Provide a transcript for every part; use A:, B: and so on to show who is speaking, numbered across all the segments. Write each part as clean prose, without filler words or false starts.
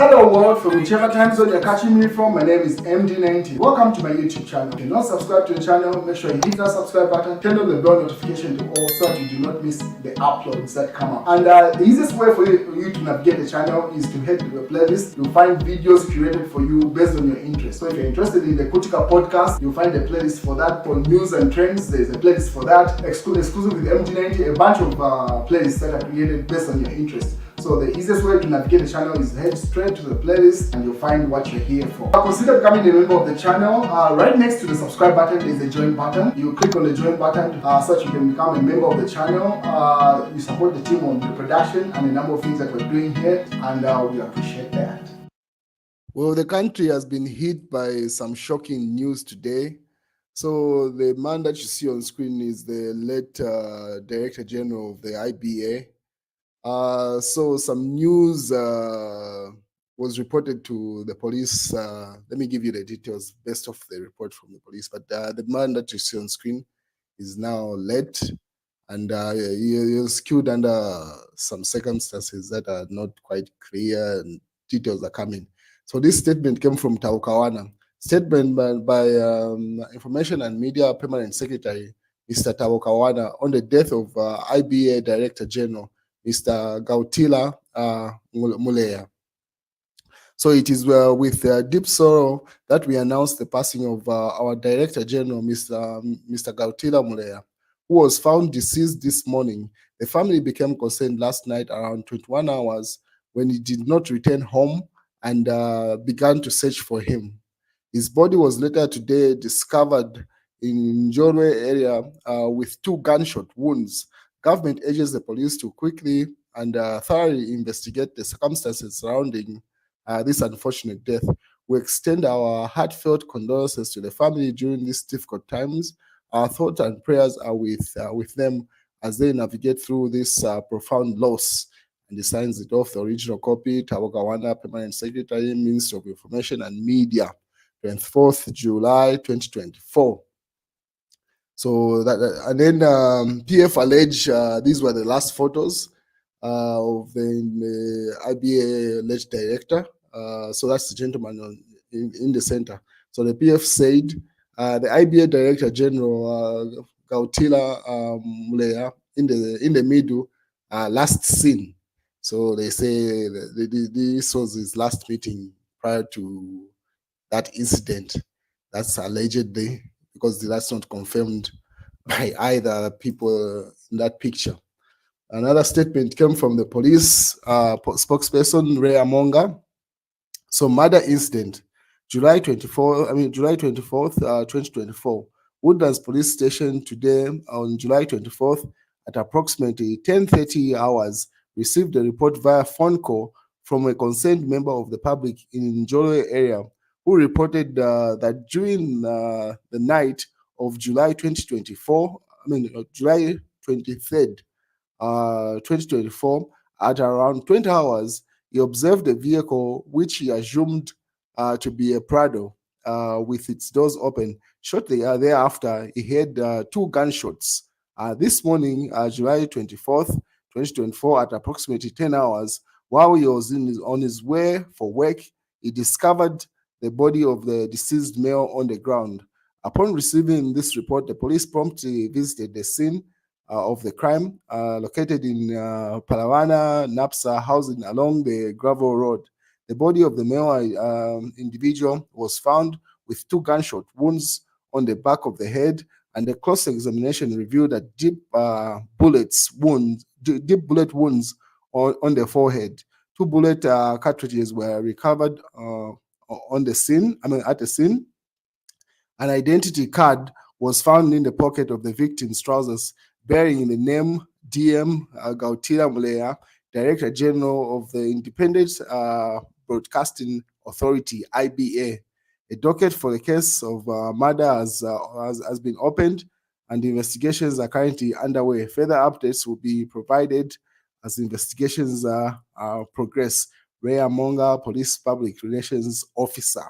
A: Hello world, from whichever time zone you're catching me from, my name is MD90. Welcome to my YouTube channel. If you're not subscribed to the channel, make sure you hit that subscribe button, turn on the bell notification to all so that you do not miss the uploads that come up. And the easiest way for you to navigate the channel is to head to the playlist. You'll find videos curated for you based on your interest. So if you're interested in the Kutika podcast, you'll find a playlist for that. For news and trends, there's a playlist for that. Exclusive with MD90, a bunch of playlists that are created based on your interest. So the easiest way to navigate the channel is head straight to the playlist and you'll find what you're here for. Consider becoming a member of the channel. Right next to the subscribe button is the join button. You click on the join button so that you can become a member of the channel. You support the team on the production and a number of things that we're doing here, and we appreciate that. Well, the country has been hit by some shocking news today. So the man that you see on screen is the late Director General of the IBA. So some news was reported to the police. Let me give you the details based off the report from the police. But the man that you see on screen is now late, and he was killed under some circumstances that are not quite clear, and details are coming. So this statement came from Taukawana. Statement by Information and Media Permanent Secretary, Mr. Taukawana, on the death of IBA Director General, Mr. Gautila Mulea. So it is with deep sorrow that we announce the passing of our Director General, Mr. Gautila Mulea, who was found deceased this morning. The family became concerned last night around 21 hours when he did not return home and began to search for him. His body was later today discovered in Njolwe area with 2 gunshot wounds. Government urges the police to quickly and thoroughly investigate the circumstances surrounding this unfortunate death. We extend our heartfelt condolences to the family during these difficult times. Our thoughts and prayers are with them as they navigate through this profound loss. And he signs it off, the original copy, Tawagawana, Permanent Secretary, Minister of Information and Media, 24th July 2024. So that, and then PF allege these were the last photos of the IBA alleged director. So that's the gentleman in the center. So the PF said the IBA Director General Gautila Mulea in the middle, last seen. So they say this was his last meeting prior to that incident. That's allegedly, because that's not confirmed by either people in that picture. Another statement came from the police spokesperson, Ray Amonga. So murder incident, July 24th, 2024, Woodlands Police Station today on July 24th at approximately 10:30 hours received a report via phone call from a concerned member of the public in Njolwe area who reported that during the night of July 23rd, 2024, at around 20 hours, he observed a vehicle which he assumed to be a Prado with its doors open. Shortly thereafter, he heard 2 gunshots. This morning, July 24th, 2024, at approximately 10 hours, while he was on his way for work, he discovered the body of the deceased male on the ground. Upon receiving this report, the police promptly visited the scene of the crime, located in Palawana, Napsa housing along the gravel road. The body of the male individual was found with 2 gunshot wounds on the back of the head, and the close examination revealed that deep bullet wounds on the forehead. 2 bullet cartridges were recovered at the scene. An identity card was found in the pocket of the victim's trousers, bearing the name DM Gautila Mulea, Director General of the Independent Broadcasting Authority, IBA. A docket for the case of murder has been opened, and the investigations are currently underway. Further updates will be provided as investigations progress. Ray Amonga, Police Public Relations Officer.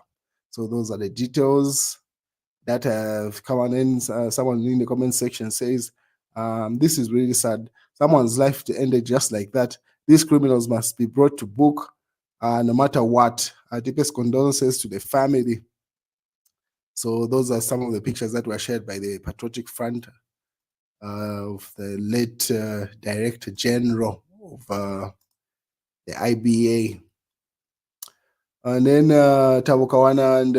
A: So those are the details that have come in. Someone in the comment section says, this is really sad. Someone's life ended just like that. These criminals must be brought to book no matter what. Deepest condolences to the family. So those are some of the pictures that were shared by the Patriotic Front of the late Director General of the IBA. And then Tabukawana and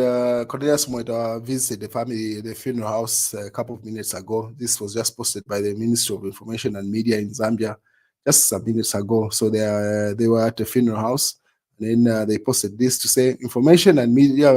A: Cornelius Mweta visited the family, the funeral house, a couple of minutes ago. This was just posted by the Ministry of Information and Media in Zambia just some minutes ago. So they were at the funeral house. And then they posted this to say, Information and Media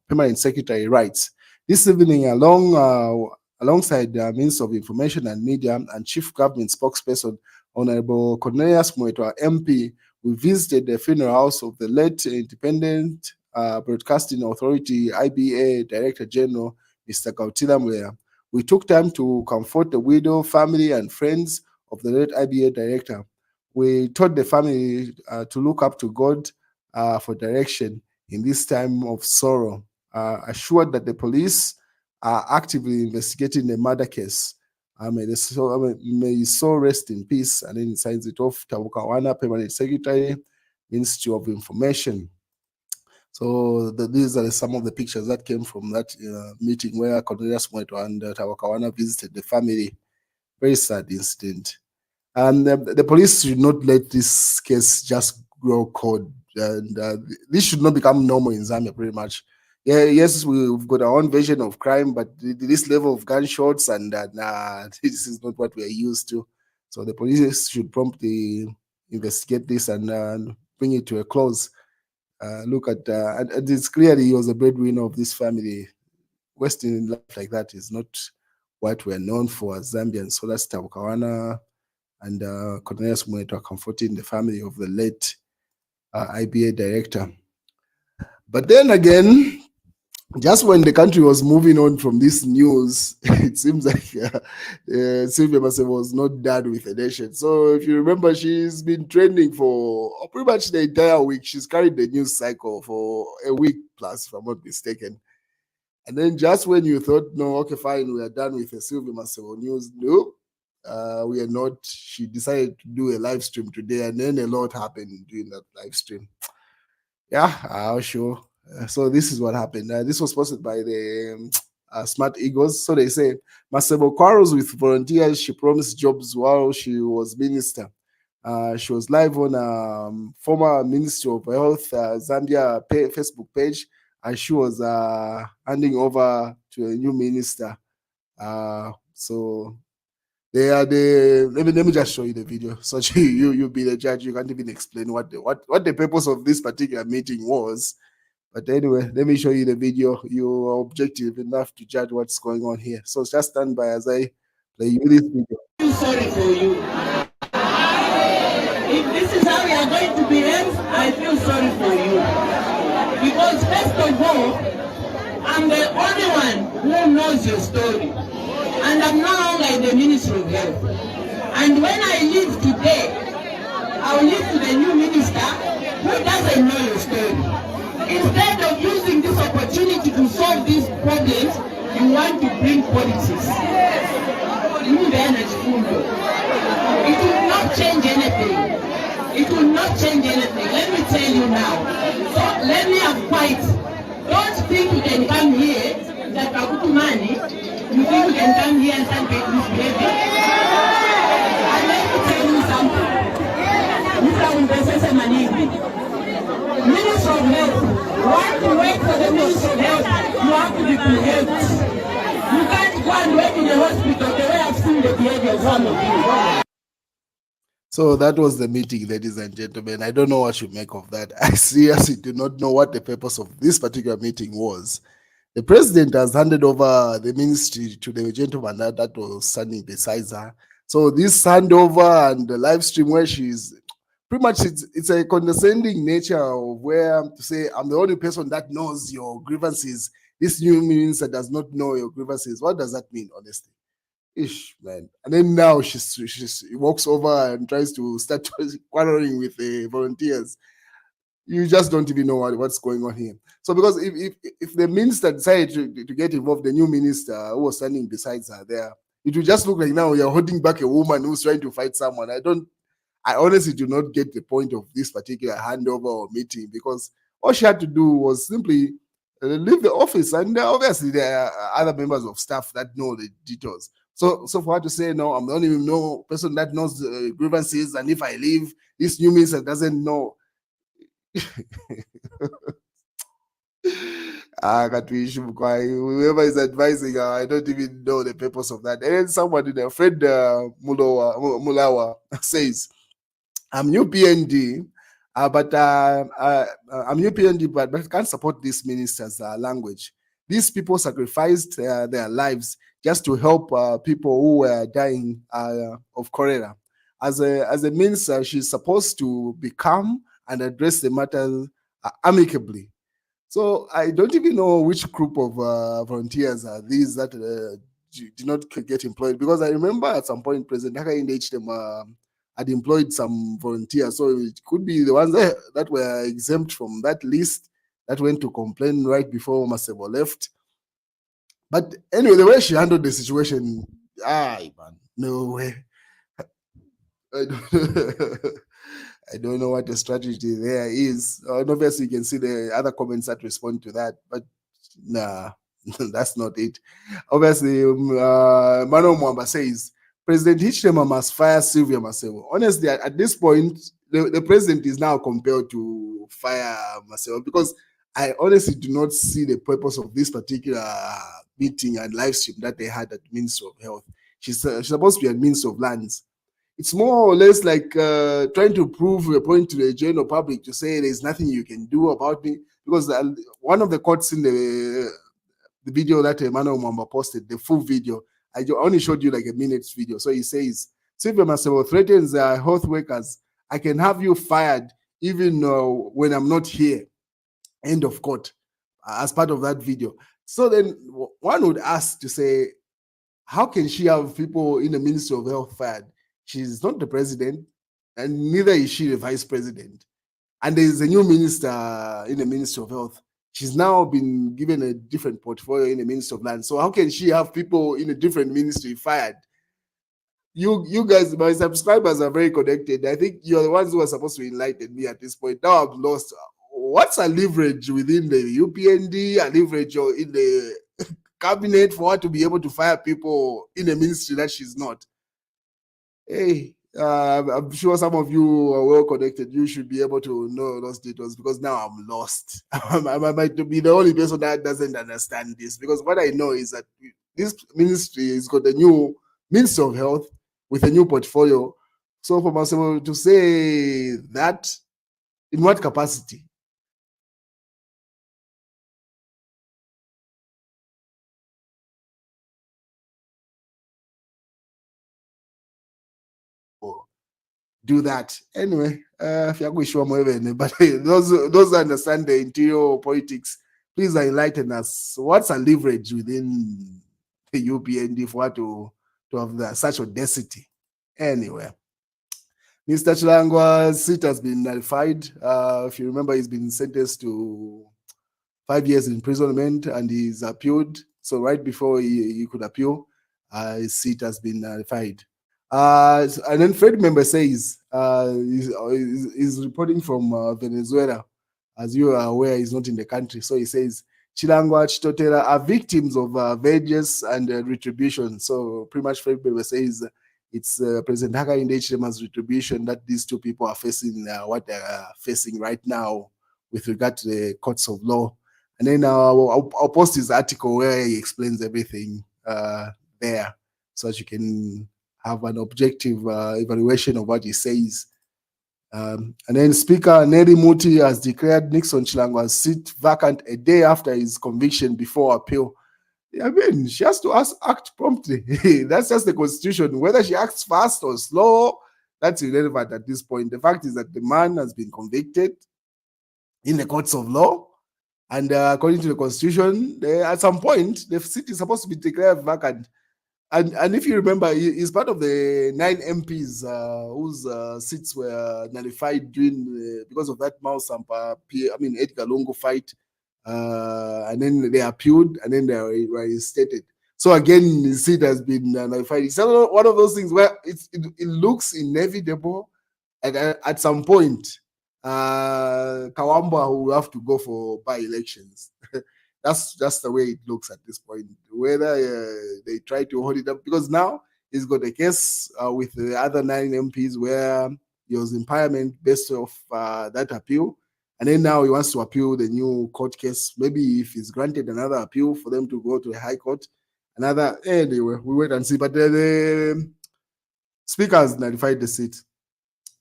A: Permanent Secretary writes, this evening alongside the Minister of Information and Media and Chief Government Spokesperson, Honorable Cornelius Mweta, MP, we visited the funeral house of the late Independent Broadcasting Authority, IBA Director General, Mr. Kautila Mulea. We took time to comfort the widow, family, and friends of the late IBA Director. We taught the family to look up to God for direction in this time of sorrow, assured that the police are actively investigating the murder case. May his soul rest in peace. And then he signs it off, Tabukawana, Permanent Secretary, Ministry of Information. So these are some of the pictures that came from that meeting where Cornelius Mweta and Tabukawana visited the family. Very sad incident. And the police should not let this case just grow cold. And this should not become normal in Zambia, pretty much. Yeah, yes, we've got our own version of crime, but this level of gunshots and this is not what we are used to. So the police should promptly investigate this and bring it to a close. Look at, and it's clearly he was a breadwinner of this family. Western life like that is not what we're known for as Zambians. So that's Tabukawana and Cornelius Mweta comforting the family of the late IBA director. But then again, just when the country was moving on from this news, it seems like Silvia Masebo was not done with the nation. So if you remember, she's been trending for pretty much the entire week. She's carried the news cycle for a week plus, if I'm not mistaken. And then just when you thought, no, okay, fine, we are done with the Silvia Masebo news, no, we are not. She decided to do a live stream today, and then a lot happened during that live stream. Yeah, I'll show. So this is what happened. This was posted by the Smart Eagles. So they say, Masebo quarrels with volunteers. She promised jobs while she was minister. She was live on former Ministry of Health Zambia Facebook page, and she was handing over to a new minister. So they are let me just show you the video. So you be the judge. You can't even explain what the purpose of this particular meeting was. But anyway, let me show you the video. You are objective enough to judge what's going on here. So just stand by as I play you this video.
B: I'm sorry for you. If this is how we are going to behave, I feel sorry for you. Because first of all, I'm the only one who knows your story. And I'm no longer in the Ministry of Health. And when I leave today, I will leave to the new minister who doesn't know your story. Instead of using this opportunity to solve these problems, you want to bring politics. It will not change anything. It will not change anything. Let me tell you now. So let me have quiet. Don't think you can come here, that money. You think you can come here and start getting this behavior? And let me tell you something. Mr. Manigi. Minister of Health, want to wait for the Minister of Health, you have to be behaved. You can't go and wait in the hospital the way I've seen the behavior of some of you.
A: So that was the meeting, ladies and gentlemen. I don't know what you make of that. I seriously do not know what the purpose of this particular meeting was. The president has handed over the ministry to the gentleman that was standing beside her. So this handover and the live stream where she's pretty much it's a condescending nature of where to say I'm the only person that knows your grievances. This new minister does not know your grievances. What does that mean, honestly? Ish, man. And then now she walks over and tries to start quarreling with the volunteers. You just don't even know what's going on here. So because if the minister decided to get involved, the new minister who was standing beside her there, it will just look like now you're holding back a woman who's trying to fight someone. I honestly do not get the point of this particular handover or meeting, because all she had to do was simply leave the office, and obviously there are other members of staff that know the details. So for her to say, no, I'm the only person that knows the grievances, and if I leave, this new minister doesn't know. Whoever is advising her, I don't even know the purpose of that. And then somebody, their friend Mulawa says, I'm new PND, but I'm new PND, but I can't support this minister's language. These people sacrificed their lives just to help people who were dying of cholera. As a minister, she's supposed to be calm and address the matter amicably. So I don't even know which group of volunteers are these that did not get employed, because I remember at some point President Hakainde had employed some volunteers. So it could be the ones that were exempt from that list that went to complain right before Masebo left. But anyway, the way she handled the situation, man, no way. I don't know what the strategy there is. And obviously, you can see the other comments that respond to that, but nah, that's not it. Obviously, Mano Mwamba says, President Hichilema must fire Silvia Masebo. Honestly, at this point, the president is now compelled to fire Masebo, because I honestly do not see the purpose of this particular meeting and live stream that they had at Ministry of Health. She's supposed to be at Ministry of Lands. It's more or less like trying to prove a point to the general public to say there's nothing you can do about me. Because one of the quotes in the video that Emmanuel Mwamba posted, the full video, I only showed you like a minute's video. So he says, Silvia Masebo threatens health workers. I can have you fired even when I'm not here. End of quote, as part of that video. So then one would ask to say, how can she have people in the Ministry of Health fired? She's not the president, and neither is she the vice president. And there's a new minister in the Ministry of Health. She's now been given a different portfolio in the Ministry of Land. So how can she have people in a different ministry fired? You guys, my subscribers are very connected. I think you're the ones who are supposed to enlighten me at this point. Now I'm lost. What's a leverage within the UPND, a leverage in the cabinet for her to be able to fire people in a ministry that she's not? Hey, I'm sure some of you are well connected. You should be able to know those details, because now I'm lost. I might be the only person that doesn't understand this, because what I know is that this ministry has got a new Ministry of Health with a new portfolio. So for myself to say that, in what capacity? Do that anyway. But those understand the interior politics, please enlighten us. What's a leverage within the UPND for to have such audacity? Anyway, Mr. Chilangwa's seat has been nullified. If you remember, he's been sentenced to 5 years imprisonment, and he's appealed. So right before he could appeal, his seat has been nullified. And then Fred Member says he's reporting from Venezuela. As you are aware, he's not in the country. So he says Chilangwa, Chitotela are victims of vengeance and retribution. So pretty much Fred Member says it's President Hakainde Hichilema's retribution that these two people are facing what they're facing right now with regard to the courts of law. And then I'll post his article where he explains everything there, so that you can have an objective evaluation of what he says. And then Speaker Neri Muti has declared Nixon Chilangwa's seat vacant a day after his conviction before appeal. I mean, she has to act promptly. That's just the Constitution. Whether she acts fast or slow, that's irrelevant at this point. The fact is that the man has been convicted in the courts of law, and according to the Constitution, at some point, the seat is supposed to be declared vacant. And if you remember, he's part of the 9 MPs whose seats were nullified because of that Edgar Lungu fight. And then they appealed, and then they were reinstated. So again, his seat has been nullified. It's one of those things where it looks inevitable, at some point, Kawamba will have to go for by-elections. That's just the way it looks at this point. Whether they try to hold it up, because now he's got a case with the other 9 MPs where he was impairment based off that appeal. And then now he wants to appeal the new court case. Maybe if he's granted another appeal for them to go to the High Court, anyway, we wait and see. But the Speaker has nullified the seat.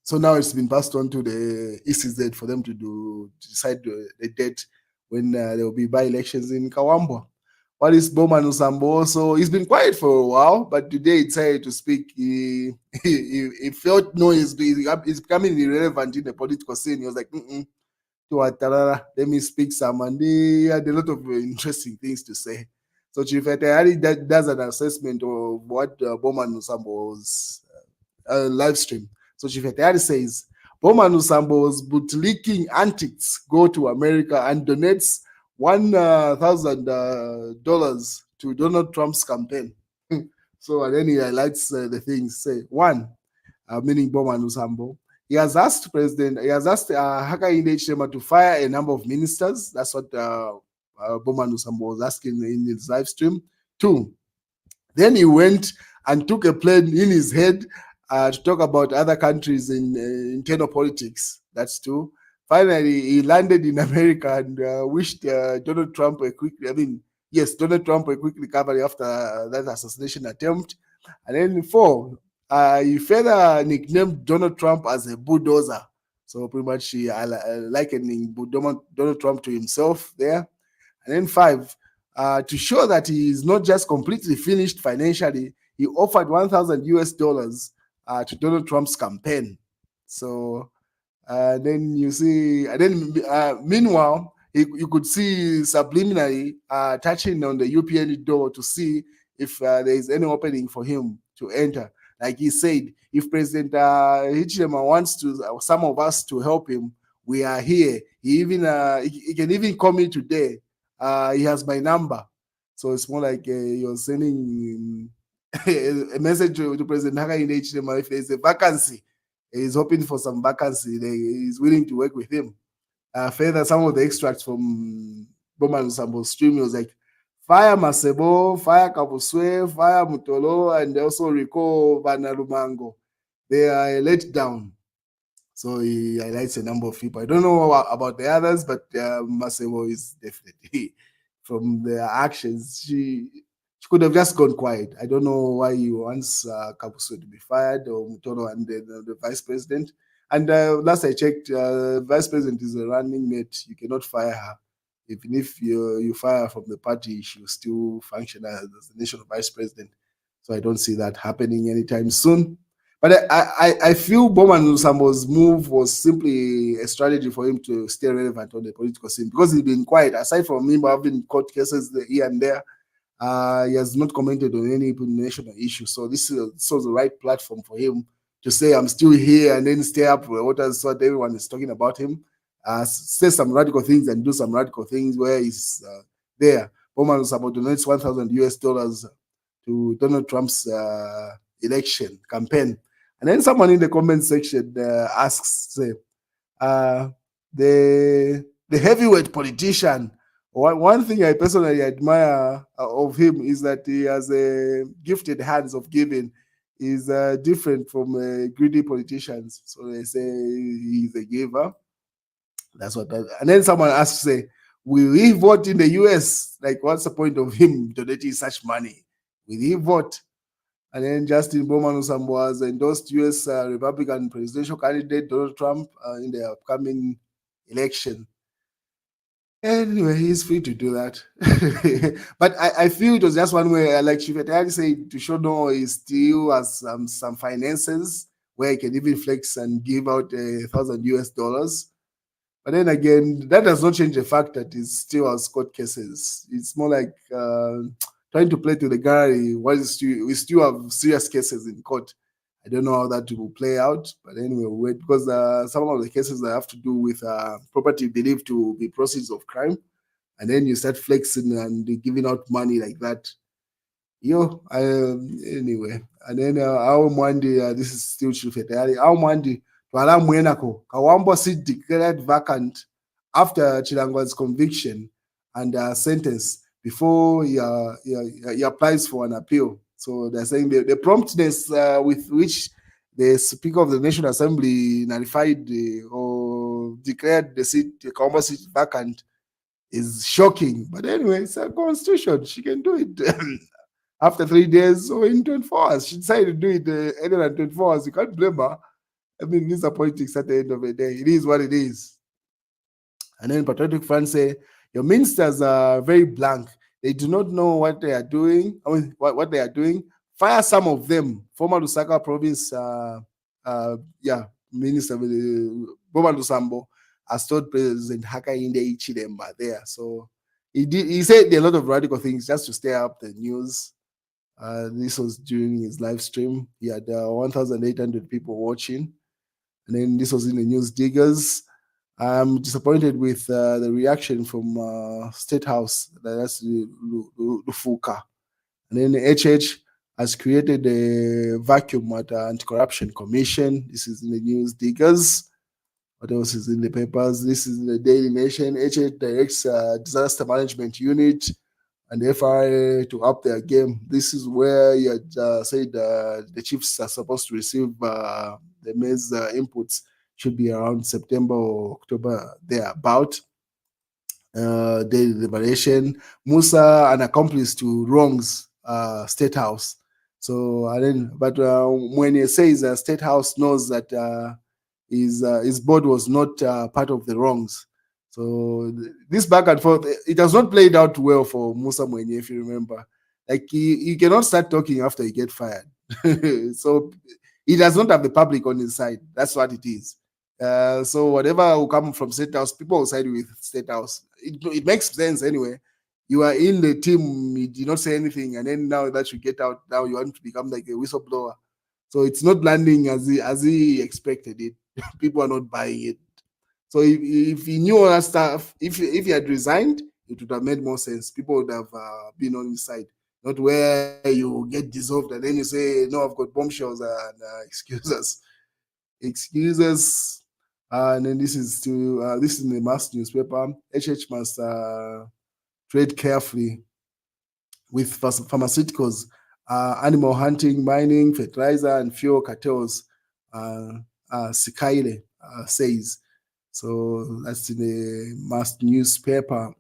A: So now it's been passed on to the ECZ for them to decide the date when there will be by-elections in Kawambwa. What is Bowman Lusambo? So he's been quiet for a while, but today he decided to speak. He felt he's becoming irrelevant in the political scene. He was like, let me speak some. And he had a lot of interesting things to say. So Chief Etayari does an assessment of what Bowman Lusambo's live stream. So Chief Etayari says, Bowman Lusambo's bootlicking antics go to America and donates $1,000 to Donald Trump's campaign. So and then he highlights the things. Say, one, meaning Bowman Lusambo, he has asked Hakainde Hichilema to fire a number of ministers. That's what Bowman Lusambo was asking in his live stream. 2, then he went and took a plane in his head to talk about other countries in internal politics. That's 2. Finally, he landed in America and wished Donald Trump a quick recovery after that assassination attempt. And then 4, he further nicknamed Donald Trump as a bulldozer. So pretty much likening Donald Trump to himself there. And then 5, to show that he is not just completely finished financially, he offered $1,000 to Donald Trump's campaign. So then you see, and then meanwhile, you could see subliminally touching on the UPN door to see if there is any opening for him to enter. Like he said, if President Hichilema wants some of us to help him, we are here. He can even call me today. He has my number. So it's more like you're sending a message to President Hakainde Hichilema. If there's a vacancy, he's hoping for some vacancy. He's willing to work with him. Further, some of the extracts from Bowman Lusambo's stream, was like, fire Masebo, fire Kabuswe, fire Mutolo, and also recall Vanalumango. They are let down. So he highlights a number of people. I don't know about the others, but Masebo is definitely, from their actions, she could have just gone quiet. I don't know why he wants Kabuswe to be fired, or Mutolo and the vice president. And last I checked, vice president is a running mate. You cannot fire her. Even if you fire from the party, she will still function as the national vice president. So I don't see that happening anytime soon. But I feel Bowman Lusambo's move was simply a strategy for him to stay relevant on the political scene, because he's been quiet. Aside from him having court cases here and there, he has not commented on any national issue. So this was the right platform for him to say, I'm still here, and then stay up what everyone is talking about him. Say some radical things and do some radical things where he's there. Bowman Lusambo donates $1,000 to Donald Trump's election campaign. And then someone in the comment section asks, say, the heavyweight politician. One thing I personally admire of him is that he has gifted hands of giving. Is different from greedy politicians. So they say he's a giver. That's what. And then someone asks, say, will he vote in the US? Like, what's the point of him donating such money? Will he vote? And then Justin Bowman Lusambo has endorsed US Republican presidential candidate Donald Trump in the upcoming election. Anyway, he's free to do that. But I feel it was just one way, like Chief Etayari said, to show no, he still has some finances where he can even flex and give out $1,000. But then again, that does not change the fact that he still has court cases. It's more like trying to play to the gallery. We still have serious cases in court. I don't know how that will play out, but anyway, we'll wait, because some of the cases that have to do with property believed to be proceeds of crime, and then you start flexing and giving out money like that. Anyway, and then Mwandi, this is still Chief Etayari. Mwandi, Twala Mwenako, Kawambo seat declared vacant after Chilangwa's conviction and sentence before he applies for an appeal. So they're saying the promptness with which the Speaker of the National Assembly nullified or declared the seat, the Kawambo seat vacant is shocking. But anyway, it's a constitution. She can do it after 3 days or in 24 hours. She decided to do it earlier than 24 hours. You can't blame her. I mean, these are politics at the end of the day. It is what it is. And then Patriotic Front say, your ministers are very blank. They do not know what they are doing. I mean, what they are doing. Fire some of them. Former Lusaka province, Minister Bowman Lusambo has told President Hakainde Ichidemba there. So he said a lot of radical things just to stir up the news. This was during his live stream. He had 1,800 people watching. And then this was in the news diggers. I'm disappointed with the reaction from State House. That's Lufuka. And then HH has created a vacuum at the Anti-Corruption Commission. This is in the news diggers. What else is in the papers? This is in the Daily Nation. HH directs Disaster Management Unit and the FRA to up their game. This is where you had said the chiefs are supposed to receive the maize inputs. Should be around September or October, thereabout. Daily Liberation. Musa, an accomplice to wrongs, State House. So, when he says State House knows that his board was not part of the wrongs. So this back and forth, it has not played out well for Musa Mwenye, if you remember. Like he cannot start talking after he get fired. So he does not have the public on his side. That's what it is. So whatever will come from State House, people will side with State House. It makes sense anyway. You are in the team, you did not say anything, and then now that you get out, now you want to become like a whistleblower. So it's not landing as he expected it. People are not buying it. So if he knew all that stuff, if he had resigned, it would have made more sense. People would have been on his side, not where you get dissolved and then you say, "No, I've got bombshells and excuses." And then this is in the mass newspaper. HH must trade carefully with pharmaceuticals, animal hunting, mining, fertilizer, and fuel cartels. Sikaile says. So that's in the mass newspaper.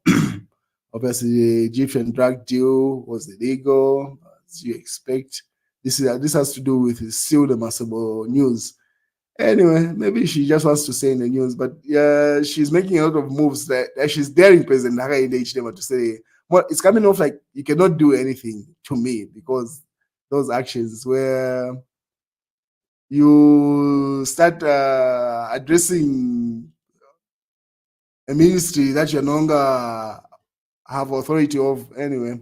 A: Obviously, the Egyptian drug deal was illegal, as you expect. This has to do with Silvia Masebo news. Anyway, maybe she just wants to say in the news, but yeah, she's making a lot of moves that she's daring President Hakainde Hichilema to say, well, it's coming off like you cannot do anything to me because those actions where you start addressing a ministry that you no longer have authority of. Anyway,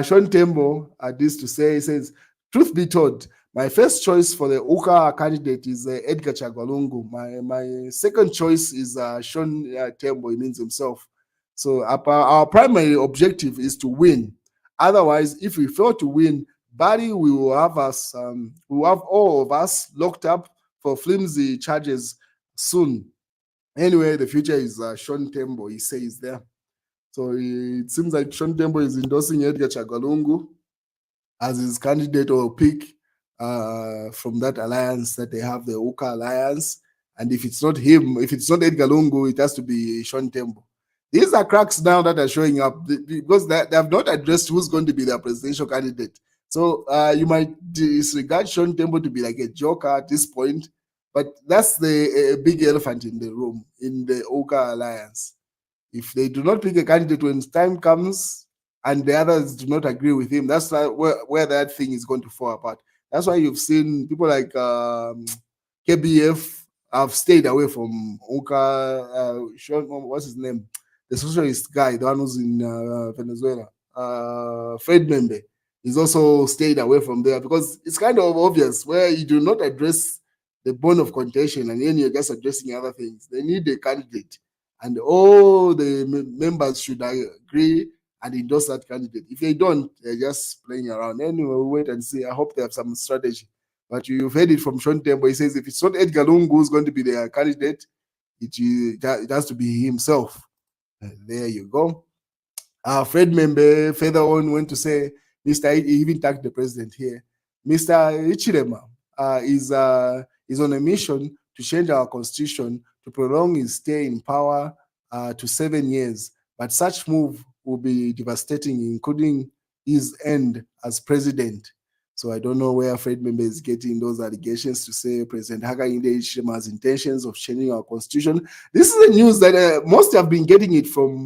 A: Sean Tembo had this to say. He says, truth be told, my first choice for the UKA candidate is Edgar Chagwalungu. My second choice is Sean Tembo. He means himself. So our primary objective is to win. Otherwise, if we fail to win, Barry will have us. We will have all of us locked up for flimsy charges soon. Anyway, the future is Sean Tembo. He says there. So it seems like Sean Tembo is endorsing Edgar Chagwalungu as his candidate or pick from that alliance that they have, the UKA alliance. And if it's not him, if it's not Edgar Lungu, it has to be Sean Tembo. These are cracks now that are showing up because they have not addressed who's going to be their presidential candidate. So you might disregard Sean Tembo to be like a joker at this point, but that's the big elephant in the room, in the UKA alliance. If they do not pick a candidate when time comes and the others do not agree with him, that's where that thing is going to fall apart. That's why you've seen people like KBF have stayed away from UKA. What's his name? The socialist guy, the one who's in Venezuela. Fred Membe. He's also stayed away from there because it's kind of obvious where you do not address the bone of contention and then you're just addressing other things. They need a candidate. And all the members should agree and endorse that candidate. If they don't, they're just playing around. Anyway, we'll wait and see. I hope they have some strategy. But you've heard it from Sean Tembo. He says if it's not Edgar Lungu who's going to be their candidate, it has to be himself. There you go. Fred Membe further on went to say, he even tagged the president here. Mr. Ichirema is on a mission to change our constitution to prolong his stay in power to 7 years. But such move will be devastating, including his end as president. So I don't know where Fred Membe is getting those allegations to say President Hakainde Hichilema has intentions of changing our constitution. This is the news that most have been getting it from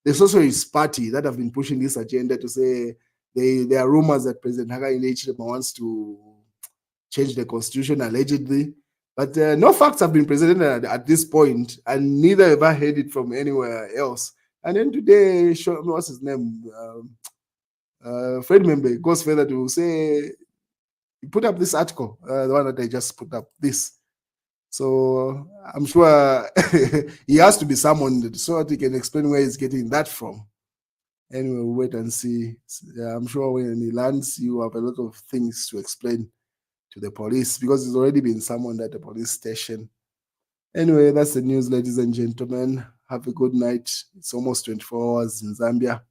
A: the Socialist Party that have been pushing this agenda to say there are rumors that President Hakainde Hichilema wants to change the constitution allegedly. But no facts have been presented at this point, and neither have I heard it from anywhere else. And then today, what's his name? Fred Membe goes further to say, he put up this article, the one that I just put up, this. So I'm sure he has to be someone so that he can explain where he's getting that from. Anyway, we'll wait and see. I'm sure when he lands, you have a lot of things to explain to the police, because he's already been summoned at the police station. Anyway, that's the news, ladies and gentlemen. Have a good night. It's almost 24 hours in Zambia.